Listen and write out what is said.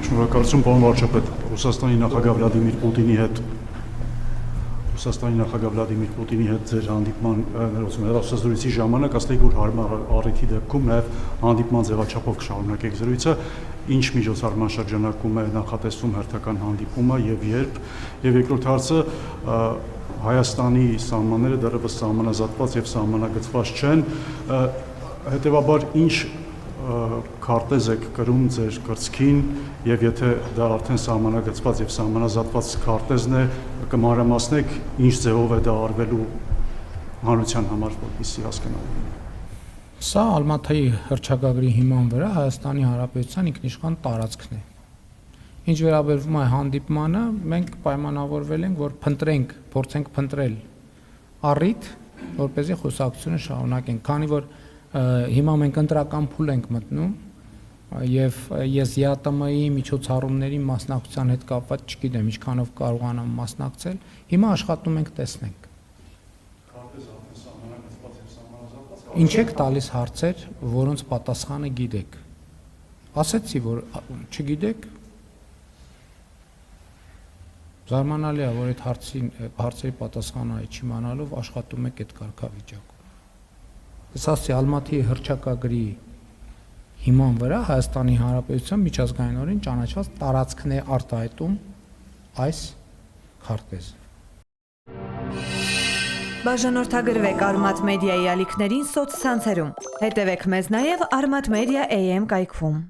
Շնորհակալություն, պարոն վարչապետ, Ռուսաստանի նախագահ Վլադիմիր Պուտինի հետ ձեր հանդիպման հեռախոսազրույցի ժամանակ ասացիք, որ հարմար առիթի դեպքում նաև հանդիպման ձևաչափով կշարունակեք զրույցը, ինչ միջոցառման շրջանակում է նախատեսվում հերթական հանդիպումը եւ երբ, եւ երկրորդ հարցը Հայաստանի սահմանները դեռևս սահմանազատված եւ սահմանագծված չեն, հետեւաբար ինչ քարտեզ եք կրում ձեր կրծքին եւ եթե դա արդեն սահմանագծված եւ սահմանազատված քարտեզն է կմանրամասնեք ինչ ձևով է դա արվելու հանրության համար որպեսզի հասկանալու Սա Ալմաթայի հռչակագրի հիման վրա Հայաստանի Հանրապետության ինքնիշխան տարածքն է Ինչ վերաբերվում է հանդիպմանը մենք պայմանավորվել ենք որ փորձենք փնտրել առիթ որպեսզի խոսակցությունը շարունակենք քանի որ Հիմա մենք ընտրական փուլ ենք մտնում եւ ես ԵԱՏՄ-ի միջոցառումների մասնակցության հետ կապված չգիտեմ ինչքանով կարողանամ մասնակցել հիմա աշխատում ենք տեսնենք Ինչ եք տալիս հարցեր որոնց պատասխանը գիտեք Ասեցի որ չգիտեք Զարմանալի է որ այդ հարցերի պատասխանը չիմանալով աշխատում եք այդ կարգավիճակում Ասացի Ալմաթի հռչակագրի հիման վրա Հայաստանի Հանրապետության միջազգայինորեն ճանաչված տարածքն է արտահայտում այս քարտեզը Բաժանորդագրվեք Արմաթ մեդիայի ալիքներին սոցցանցերում Հետևեք մեզ նաև Armat Media AM կայքում